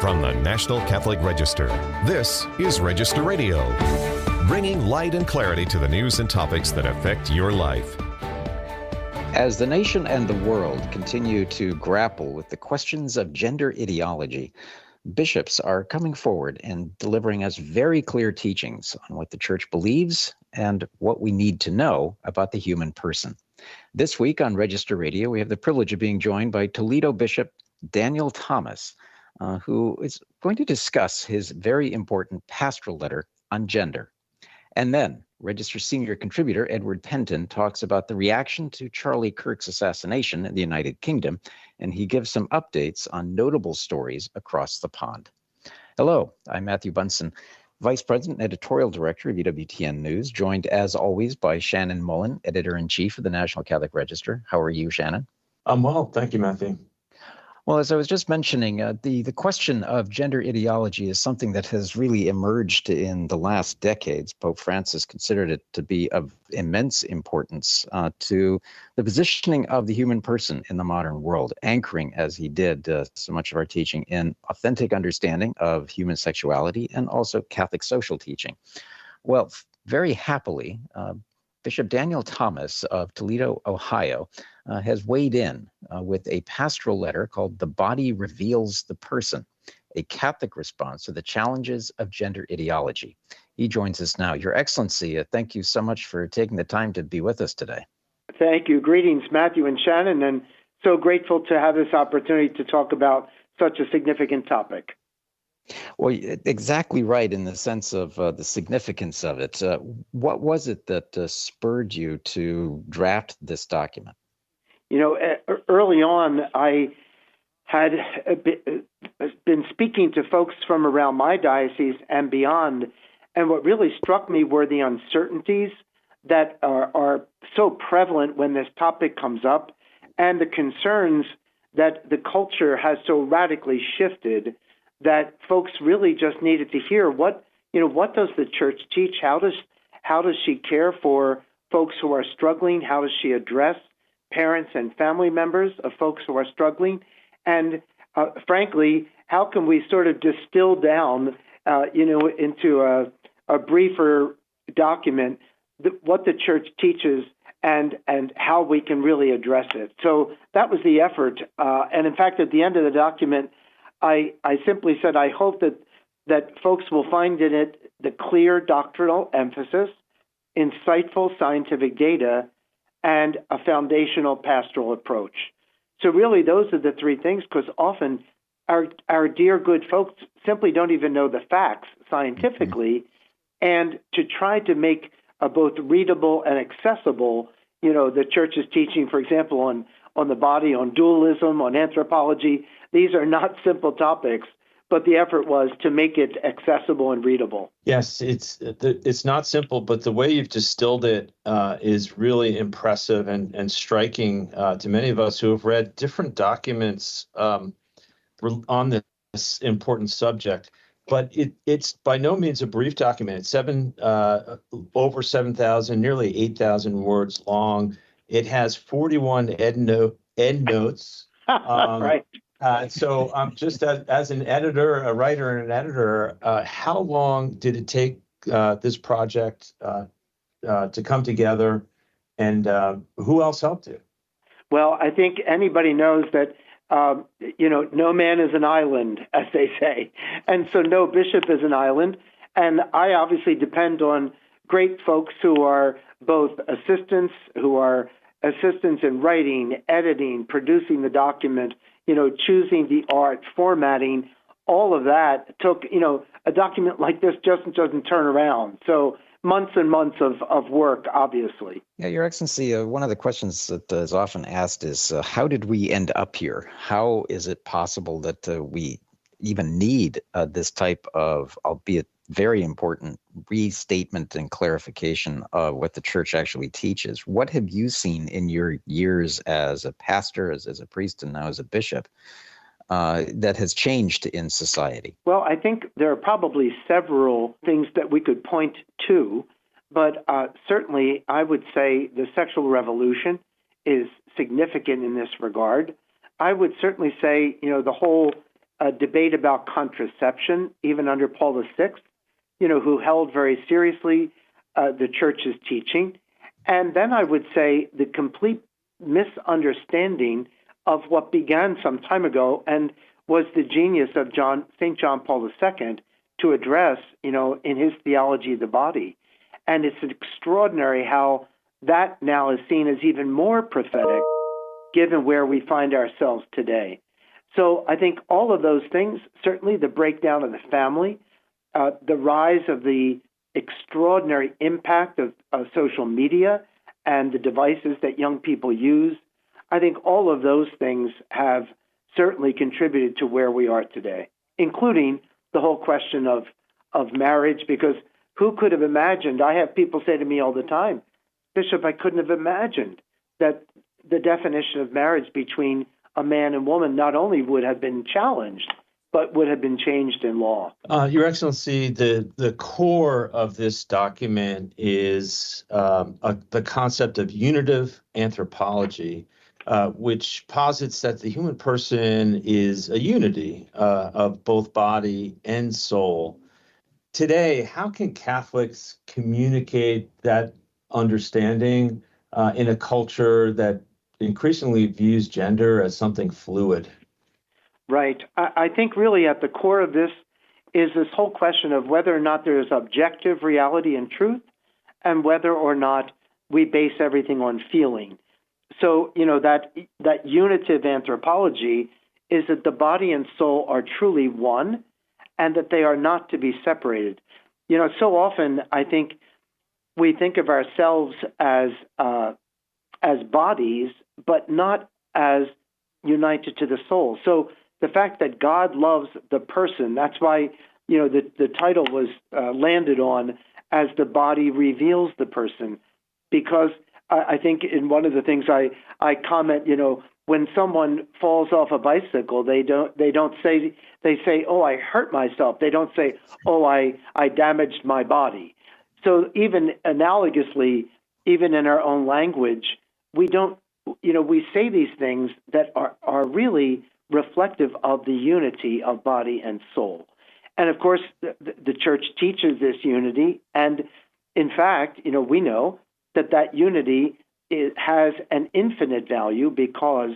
From the National Catholic Register, this is Register Radio, bringing light and clarity to the news and topics that affect your life. As the nation and the world continue to grapple with the questions of gender ideology, bishops are coming forward and delivering us very clear teachings on what the Church believes and what we need to know about the human person. This week on Register Radio, we have the privilege of being joined by Toledo Bishop Daniel Thomas, who is going to discuss his very important pastoral letter on gender. And then Register senior contributor Edward Pentin talks about the reaction to Charlie Kirk's assassination in the United Kingdom, and he gives some updates on notable stories across the pond. Hello, I'm Matthew Bunson, Vice President and Editorial Director of EWTN News, joined as always by Shannon Mullen, Editor-in-Chief of the National Catholic Register. How are you, Shannon? I'm well, thank you, Matthew. Well, as I was just mentioning, the question of gender ideology is something that has really emerged in the last decades. Pope Francis considered it to be of immense importance to the positioning of the human person in the modern world, anchoring, as he did, so much of our teaching in authentic understanding of human sexuality and also Catholic social teaching. Well, very happily, Bishop Daniel Thomas of Toledo, Ohio, has weighed in with a pastoral letter called The Body Reveals the Person, a Catholic response to the challenges of gender ideology. He joins us now. Your Excellency, thank you so much for taking the time to be with us today. Thank you. Greetings, Matthew and Shannon, and so grateful to have this opportunity to talk about such a significant topic. Well, exactly right in the sense of the significance of it. What was it that spurred you to draft this document? You know, early on, I had been speaking to folks from around my diocese and beyond, and what really struck me were the uncertainties that are so prevalent when this topic comes up, and the concerns that the culture has so radically shifted that folks really just needed to hear what does the Church teach? How does she care for folks who are struggling? How does she address parents and family members of folks who are struggling? And frankly, how can we sort of distill down, into a briefer document what the Church teaches and how we can really address it? So that was the effort. And in fact, at the end of the document, I simply said, I hope that folks will find in it the clear doctrinal emphasis, insightful scientific data, and a foundational pastoral approach. So really, those are the three things, because often our dear good folks simply don't even know the facts scientifically, and to try to make both readable and accessible, the Church's teaching, for example, on the body, on dualism, on anthropology. These are not simple topics, but the effort was to make it accessible and readable. Yes, it's not simple, but the way you've distilled it is really impressive and striking to many of us who have read different documents on this important subject. But it's by no means a brief document. It's over 7,000, nearly 8,000 words long. It has 41 endnotes. Right. So just as an editor, a writer and an editor, how long did it take this project to come together, and who else helped you? Well, I think anybody knows that, no man is an island, as they say. And so no bishop is an island. And I obviously depend on great folks who are both assistants in writing, editing, producing the document, choosing the art, formatting. All of that took, a document like this just doesn't turn around. So months and months of work, obviously. Yeah, Your Excellency, one of the questions that is often asked is, how did we end up here? How is it possible that we even need this type of, albeit very important, restatement and clarification of what the Church actually teaches? What have you seen in your years as a pastor, as a priest, and now as a bishop, that has changed in society? Well, I think there are probably several things that we could point to, but certainly I would say the sexual revolution is significant in this regard. I would certainly say, the whole a debate about contraception, even under Paul VI, who held very seriously the church's teaching. And then I would say the complete misunderstanding of what began some time ago and was the genius of St. John Paul II to address, in his theology of the body. And it's extraordinary how that now is seen as even more prophetic given where we find ourselves today. So I think all of those things, certainly the breakdown of the family, the rise of the extraordinary impact of social media and the devices that young people use, I think all of those things have certainly contributed to where we are today, including the whole question of marriage, because who could have imagined? I have people say to me all the time, Bishop, I couldn't have imagined that the definition of marriage between a man and woman not only would have been challenged, but would have been changed in law. Your Excellency, the core of this document is the concept of unitive anthropology, which posits that the human person is a unity of both body and soul. Today, how can Catholics communicate that understanding in a culture that increasingly views gender as something fluid? Right. I think really at the core of this is this whole question of whether or not there is objective reality and truth, and whether or not we base everything on feeling. So, that unitive anthropology is that the body and soul are truly one, and that they are not to be separated. So often I think we think of ourselves as bodies, but not as united to the soul. So the fact that God loves the person, that's why, the title was landed on as the body reveals the person, because I think in one of the things I comment, when someone falls off a bicycle, they say, oh, I hurt myself. They don't say, oh, I damaged my body. So even analogously, even in our own language, we say these things that are really reflective of the unity of body and soul. And of course, the church teaches this unity. And in fact, we know that unity has an infinite value because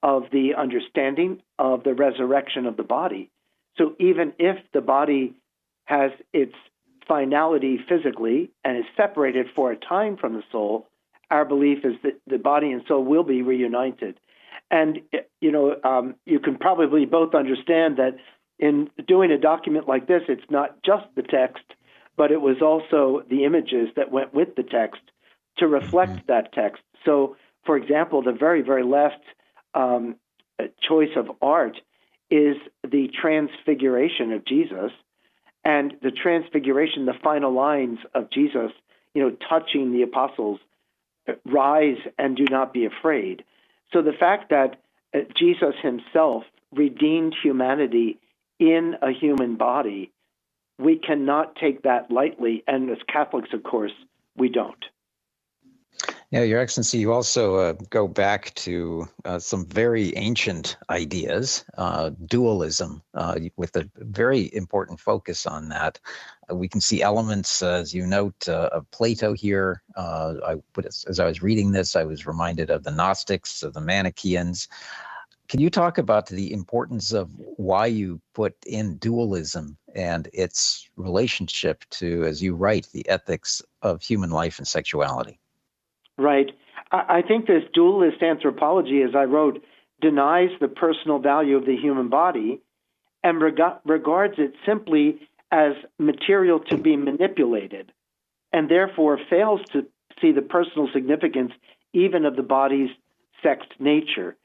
of the understanding of the resurrection of the body. So even if the body has its finality physically and is separated for a time from the soul, our belief is that the body and soul will be reunited. And, you can probably both understand that in doing a document like this, it's not just the text, but it was also the images that went with the text to reflect that text. So, for example, the very, very last choice of art is the transfiguration of Jesus, and the transfiguration, the final lines of Jesus, touching the apostles, rise and do not be afraid. So the fact that Jesus himself redeemed humanity in a human body, we cannot take that lightly. And as Catholics, of course, we don't. Yeah, Your Excellency, you also go back to some very ancient ideas, dualism, with a very important focus on that. We can see elements, as you note, of Plato here. As I was reading this, I was reminded of the Gnostics, of the Manichaeans. Can you talk about the importance of why you put in dualism and its relationship to, as you write, the ethics of human life and sexuality? Right. I think this dualist anthropology, as I wrote, denies the personal value of the human body and regards it simply as material to be manipulated, and therefore fails to see the personal significance even of the body's sexed nature.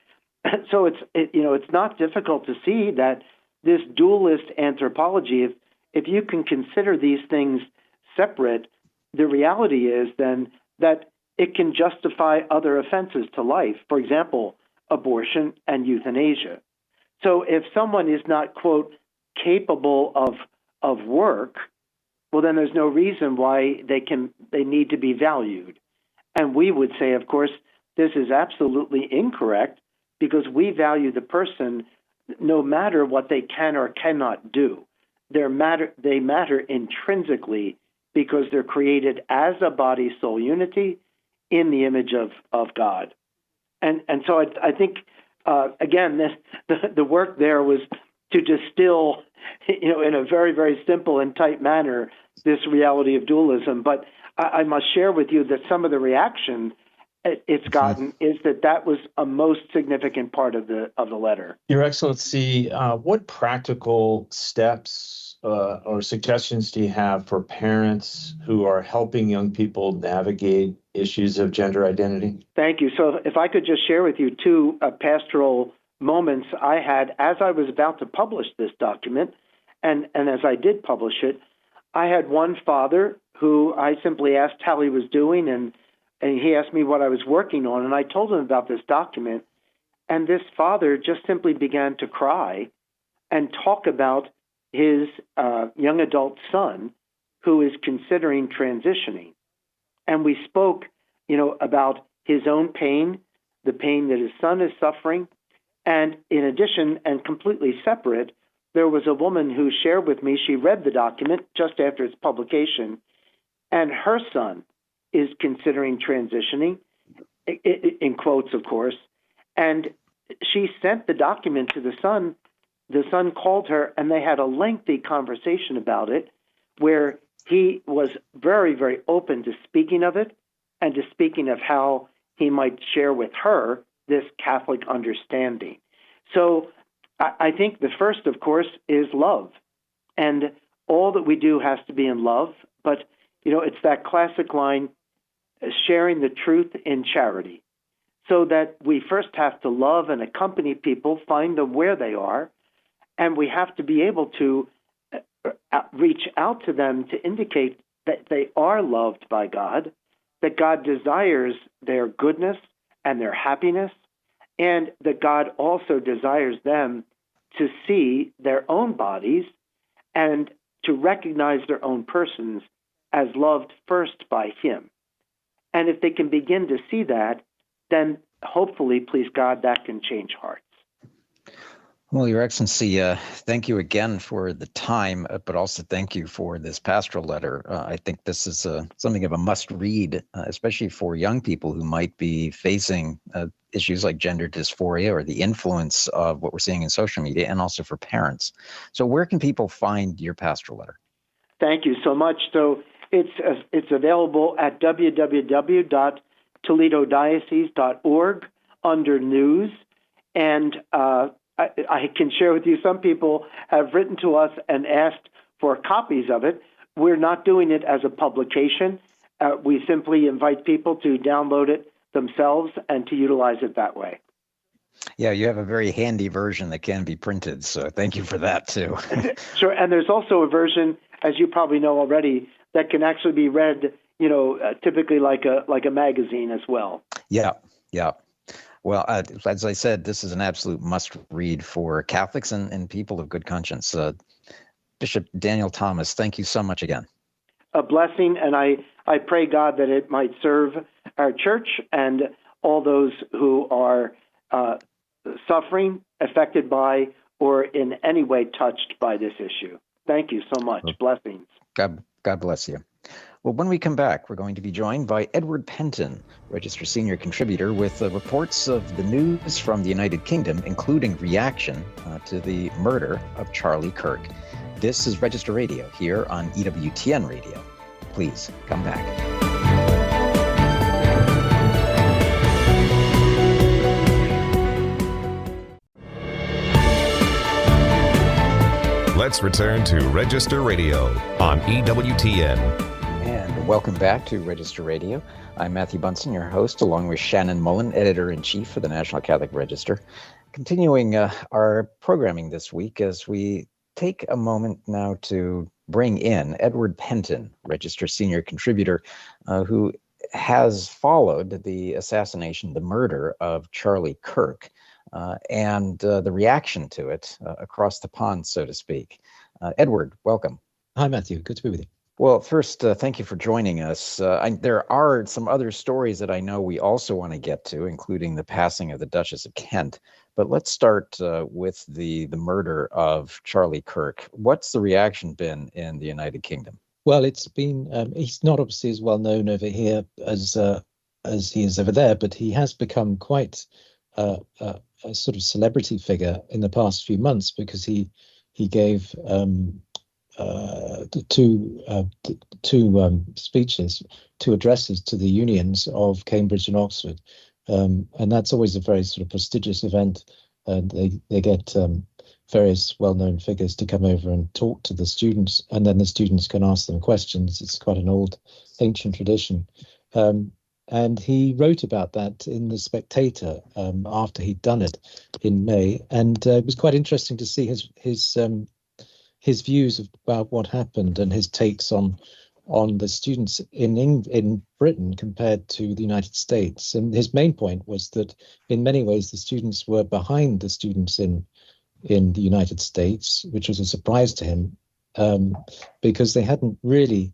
So it's not difficult to see that this dualist anthropology, if you can consider these things separate, the reality is then that it can justify other offenses to life, for example, abortion and euthanasia. So if someone is not, quote, capable of work, well, then there's no reason why they need to be valued. And we would say, of course, this is absolutely incorrect because we value the person no matter what they can or cannot do. They matter intrinsically because they're created as a body-soul unity in the image of God. And so I think, again, the work there was to distill, in a very, very simple and tight manner, this reality of dualism. But I must share with you that some of the reaction it's gotten is that was a most significant part of the letter. Your Excellency, what practical steps or suggestions do you have for parents who are helping young people navigate issues of gender identity? Thank you. So if I could just share with you two pastoral moments I had as I was about to publish this document, and as I did publish it, I had one father who I simply asked how he was doing, and he asked me what I was working on, and I told him about this document, and this father just simply began to cry and talk about his young adult son who is considering transitioning. And we spoke, about his own pain, the pain that his son is suffering, and in addition, and completely separate, there was a woman who shared with me, she read the document just after its publication, and her son is considering transitioning, in quotes, of course, and she sent the document to the son. The son called her, and they had a lengthy conversation about it, where he was very, very open to speaking of it and to speaking of how he might share with her this Catholic understanding. So I think the first, of course, is love. And all that we do has to be in love. But, it's that classic line, sharing the truth in charity. So that we first have to love and accompany people, find them where they are, and we have to be able to reach out to them to indicate that they are loved by God, that God desires their goodness and their happiness, and that God also desires them to see their own bodies and to recognize their own persons as loved first by Him. And if they can begin to see that, then hopefully, please God, that can change hearts. Well, Your Excellency, thank you again for the time, but also thank you for this pastoral letter. I think this is something of a must-read, especially for young people who might be facing issues like gender dysphoria or the influence of what we're seeing in social media, and also for parents. So where can people find your pastoral letter? Thank you so much. So it's available at www.toledodiocese.org under news, and I can share with you, some people have written to us and asked for copies of it. We're not doing it as a publication. We simply invite people to download it themselves and to utilize it that way. Yeah, you have a very handy version that can be printed, so thank you for that, too. Sure, and there's also a version, as you probably know already, that can actually be read, typically like a magazine as well. Yeah. Well, as I said, this is an absolute must-read for Catholics and people of good conscience. Bishop Daniel Thomas, thank you so much again. A blessing, and I pray, God, that it might serve our church and all those who are suffering, affected by, or in any way touched by this issue. Thank you so much. Blessings. God bless you. Well, when we come back, we're going to be joined by Edward Pentin, Register Senior Contributor, with reports of the news from the United Kingdom, including reaction to the murder of Charlie Kirk. This is Register Radio here on EWTN Radio. Please come back. Let's return to Register Radio on EWTN. And welcome back to Register Radio. I'm Matthew Bunson, your host, along with Shannon Mullen, Editor-in-Chief for the National Catholic Register. Continuing our programming this week as we take a moment now to bring in Edward Pentin, Register Senior Contributor, who has followed the assassination, the murder of Charlie Kirk, and the reaction to it across the pond, so to speak. Edward, welcome. Hi, Matthew. Good to be with you. Well, first, thank you for joining us. There are some other stories that I know we also want to get to, including the passing of the Duchess of Kent. But let's start with the murder of Charlie Kirk. What's the reaction been in the United Kingdom? Well, it's been he's not obviously as well known over here as he is over there, but he has become quite a sort of celebrity figure in the past few months because he gave two speeches, two addresses to the unions of Cambridge and Oxford, and that's always a very sort of prestigious event. And they get various well-known figures to come over and talk to the students, and then the students can ask them questions. It's quite an old, ancient tradition. And he wrote about that in The Spectator after he'd done it in May, and it was quite interesting to see his views about what happened and his takes on the students in Britain compared to the United States. And his main point was that in many ways the students were behind the students in the United States, which was a surprise to him, because they hadn't really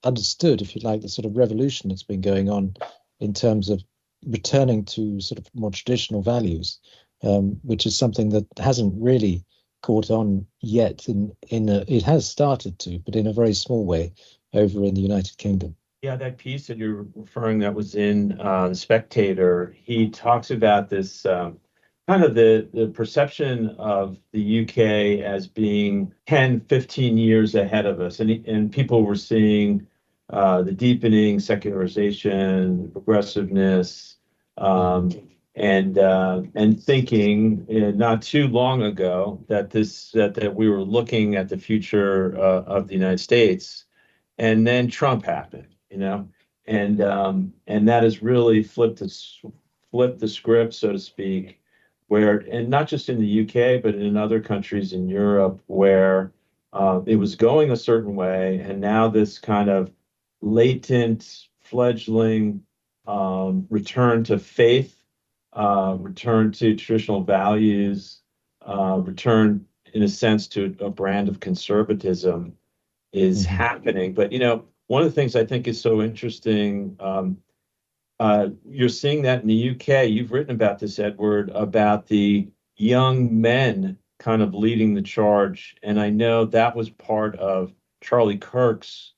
understood, if you like, the sort of revolution that's been going on in terms of returning to sort of more traditional values, which is something that hasn't really caught on yet. It has started to, but in a very small way over in the United Kingdom. Yeah, that piece that you're referring that was in The Spectator, he talks about this kind of the perception of the UK as being 10, 15 years ahead of us. And people were seeing the deepening secularization, progressiveness, and thinking not too long ago that we were looking at the future of the United States, and then Trump happened, and that has really flipped the script, so to speak, and not just in the UK, but in other countries in Europe where it was going a certain way, and now this kind of latent, fledgling return to faith, return to traditional values, return, in a sense, to a brand of conservatism is happening. But, one of the things I think is so interesting, you're seeing that in the UK. You've written about this, Edward, about the young men kind of leading the charge. And I know that was part of Charlie Kirk's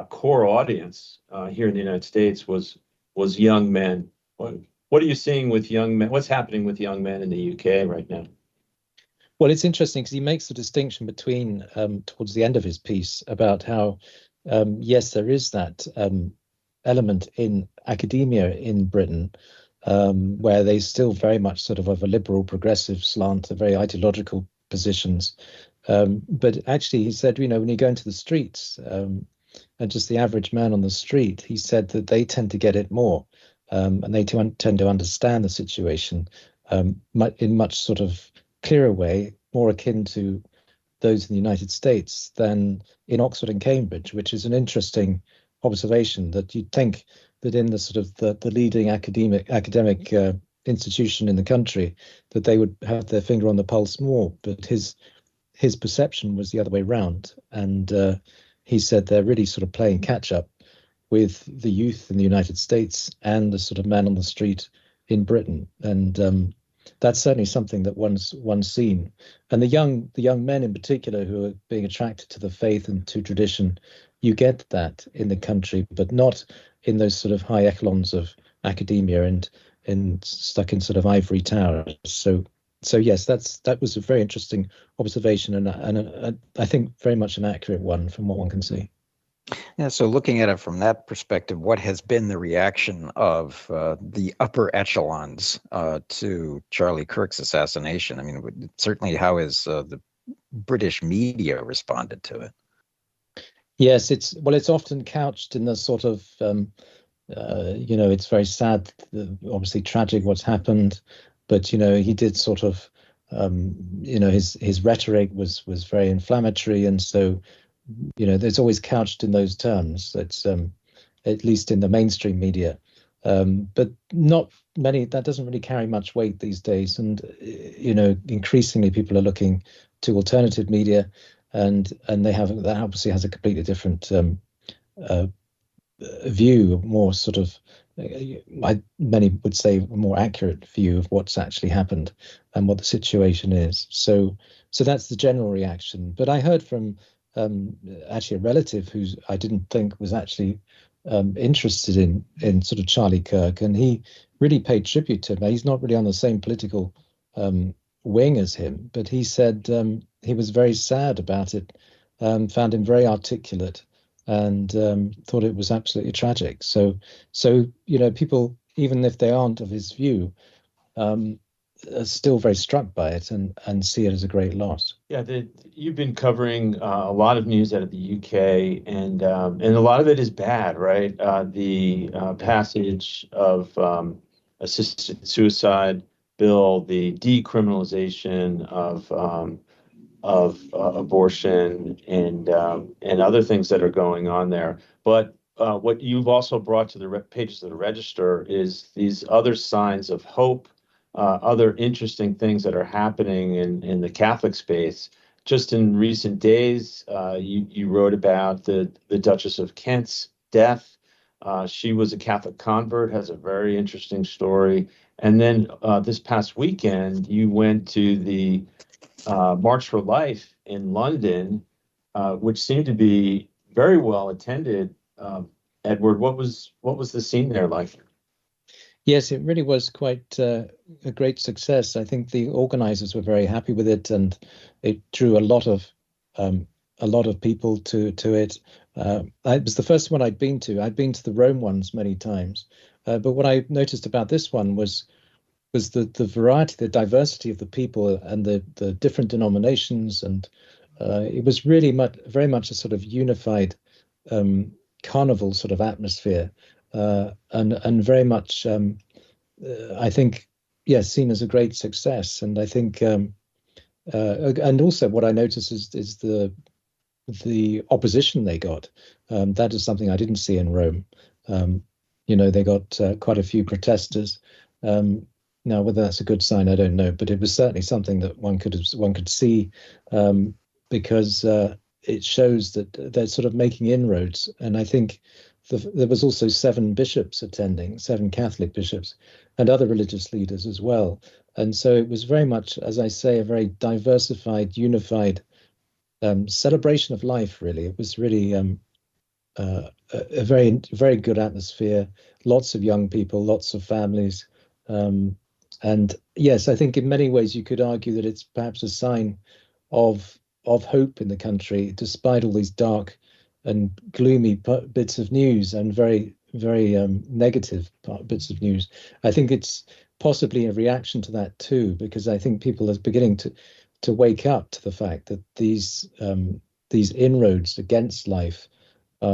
core audience here in the United States was young men. What are you seeing with young men? What's happening with young men in the UK right now? Well, it's interesting because he makes the distinction between, towards the end of his piece, about how, yes, there is that element in academia in Britain where they still very much sort of have a liberal progressive slant, very ideological positions. But actually, he said, when you go into the streets and just the average man on the street, he said that they tend to get it more. And they tend to understand the situation in much sort of clearer way, more akin to those in the United States than in Oxford and Cambridge, which is an interesting observation, that you'd think that in the sort of the leading academic institution in the country, that they would have their finger on the pulse more. But his perception was the other way round. And he said they're really sort of playing catch up with the youth in the United States and the sort of man on the street in Britain. And that's certainly something that one's seen. And the young men in particular who are being attracted to the faith and to tradition, you get that in the country, but not in those sort of high echelons of academia and stuck in sort of ivory towers. So yes, that was a very interesting observation, and I think very much an accurate one from what one can see. Yeah, so looking at it from that perspective, what has been the reaction of the upper echelons to Charlie Kirk's assassination? I mean, certainly how has the British media responded to it? Yes, it's often couched in the sort of, it's very sad, obviously tragic what's happened, but, he did sort of, his rhetoric was very inflammatory. And so, there's always couched in those terms. It's at least in the mainstream media, but not many. That doesn't really carry much weight these days. And increasingly people are looking to alternative media. and that obviously has a completely different view, more sort of, many would say, a more accurate view of what's actually happened and what the situation is. So that's the general reaction. But I heard from actually a relative who I didn't think was actually interested in sort of Charlie Kirk, and he really paid tribute to him. He's not really on the same political wing as him, but he said he was very sad about it, found him very articulate, and thought it was absolutely tragic. So people, even if they aren't of his view, are still very struck by it and see it as a great loss. Yeah, you've been covering a lot of news out of the UK, and a lot of it is bad, right? The passage of assisted suicide bill, the decriminalization of abortion, and other things that are going on there. But what you've also brought to the pages of the Register is these other signs of hope, other interesting things that are happening in the Catholic space. Just in recent days, you wrote about the Duchess of Kent's death. She was a Catholic convert, has a very interesting story. And then this past weekend, you went to the March for Life in London, which seemed to be very well attended. Edward, what was the scene there like? Yes, it really was quite a great success. I think the organizers were very happy with it, and it drew a lot of people to it. It was the first one I'd been to. I'd been to the Rome ones many times, but what I noticed about this one was the variety, the diversity of the people, and the different denominations, and it was really very much a sort of unified carnival sort of atmosphere. And very much, I think, yes, seen as a great success. And I think, and also what I noticed is the opposition they got. That is something I didn't see in Rome. They got quite a few protesters. Now, whether that's a good sign, I don't know, but it was certainly something that one could see, because it shows that they're sort of making inroads. And I think there was also 7 bishops attending, 7 Catholic bishops, and other religious leaders as well. And so it was very much, as I say, a very diversified, unified celebration of life, really. It was really a very, very good atmosphere, lots of young people, lots of families. And yes, I think in many ways you could argue that it's perhaps a sign of hope in the country, despite all these dark and gloomy bits of news and very, very negative bits of news. I think it's possibly a reaction to that too, because I think people are beginning to wake up to the fact that these inroads against life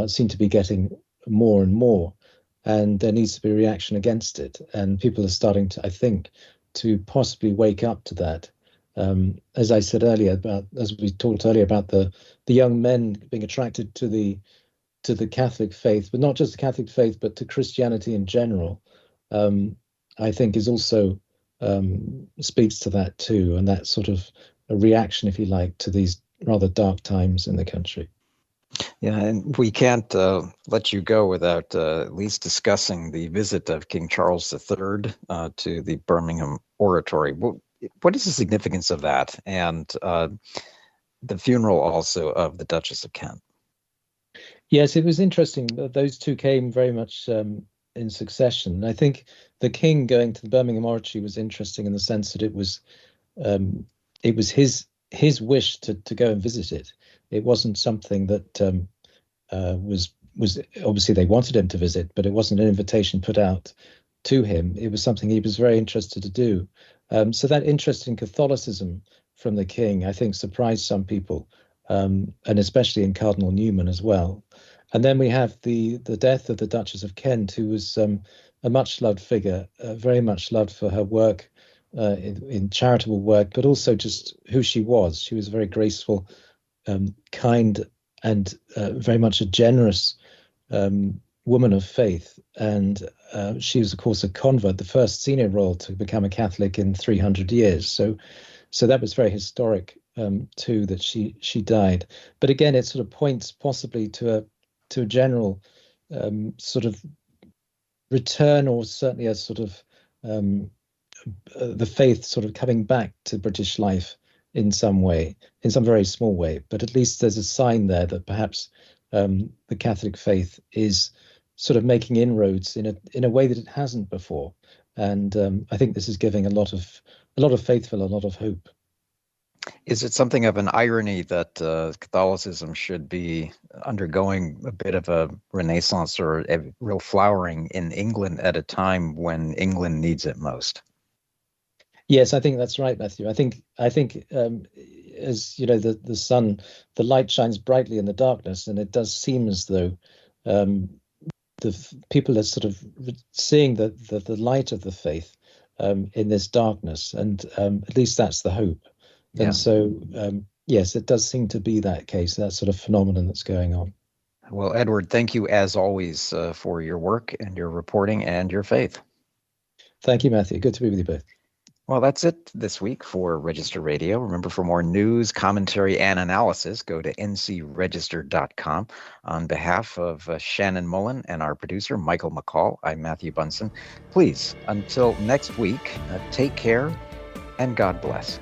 seem to be getting more and more, and there needs to be a reaction against it. And people are starting to, I think, to possibly wake up to that. As I said earlier, as we talked earlier about the young men being attracted to the Catholic faith, but not just the Catholic faith, but to Christianity in general, I think is also speaks to that too, and that sort of a reaction, if you like, to these rather dark times in the country. Yeah, and we can't let you go without at least discussing the visit of King Charles III to the Birmingham Oratory. What is the significance of that, and the funeral also of the Duchess of Kent? Yes, it was interesting. Those two came very much in succession. I think the King going to the Birmingham Oratory was interesting in the sense that it was his wish to go and visit it. It wasn't something that was obviously they wanted him to visit, but it wasn't an invitation put out to him. It was something he was very interested to do. So that interest in Catholicism from the King, I think, surprised some people, and especially in Cardinal Newman as well. And then we have the death of the Duchess of Kent, who was a much loved figure, very much loved for her work in charitable work, but also just who she was. She was a very graceful, kind, and very much a generous woman of faith. And she was, of course, a convert, the first senior royal to become a Catholic in 300 years. So that was very historic too, that she died. But again, it sort of points possibly to a general sort of return, or certainly a sort of the faith sort of coming back to British life in some way, in some very small way. But at least there's a sign there that perhaps the Catholic faith is sort of making inroads in a way that it hasn't before. And I think this is giving a lot of faithful a lot of hope. Is it something of an irony that Catholicism should be undergoing a bit of a renaissance or a real flowering in England at a time when England needs it most? Yes, I think that's right, Matthew. I think as you know, the sun, the light shines brightly in the darkness, and it does seem as though the people are sort of seeing the light of the faith in this darkness, and at least that's the hope. Yeah. And so, yes, it does seem to be that case, that sort of phenomenon that's going on. Well, Edward, thank you as always for your work and your reporting and your faith. Thank you, Matthew. Good to be with you both. Well, that's it this week for Register Radio. Remember, for more news, commentary, and analysis, go to ncregister.com. On behalf of Shannon Mullen and our producer, Michael McCall, I'm Matthew Bunson. Please, until next week, take care and God bless.